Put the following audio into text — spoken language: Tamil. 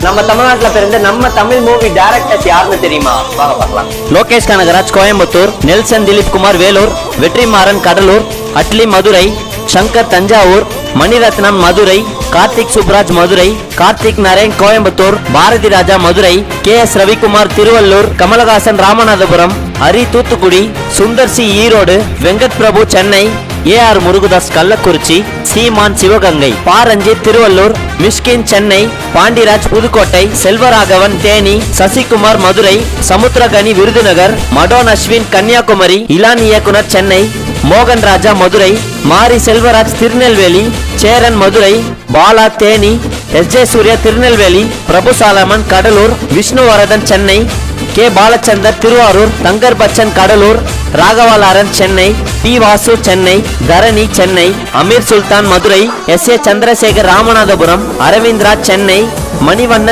நம்ம தமிழ்நாட்டுல பிறந்த நம்ம தமிழ் மூவி டைரக்டர்ஸ் யாருன்னு தெரியுமா? வாங்க பார்க்கலாம். Lokesh Kanagaraj Coimbatore, Nelson Dilip Kumar Vellore, Vetrimaaran Cuddalore, Atlee Madurai, Shankar Thanjavur, Mani Ratnam Madurai, Karthik Subraj Madurai, Karthik Naren Coimbatore, Bharathi Raja Madurai, KS Ravikumar Tiruvallur, Kamal Haasan Ramanathapuram, Hari Thoothukudi, Sundar C Erode, Venkat Prabhu Chennai, AR Murugadoss Kallakurichi, சீமான் சிவகங்கை, பாரஞ்சித் திருவள்ளூர், மிஷ்கின் சென்னை, பாண்டிராஜ் புதுக்கோட்டை, செல்வராகவன் தேனி, சசிகுமார் மதுரை, சமுத்திரகனி விருதுநகர், மடோன் அஸ்வின் கன்னியாகுமரி, இலான் இயக்குனர் சென்னை, மோகன் ராஜா மதுரை, மாரி செல்வராஜ் திருநெல்வேலி, சேரன் மதுரை, பாலா தேனி, SJ சூர்யா திருநெல்வேலி, பிரபு சாலமன் கடலூர், விஷ்ணுவரதன் சென்னை, K பாலச்சந்தர் திருவாரூர், தங்கர் பச்சன் கடலூர், ராகவாலாரன் சென்னை, P வாசு சென்னை, தரணி சென்னை, அமீர் சுல்தான் மதுரை, SA சந்திரசேகர் ராமநாதபுரம், அரவிந்த்ரா சென்னை, மணிவண்ணன்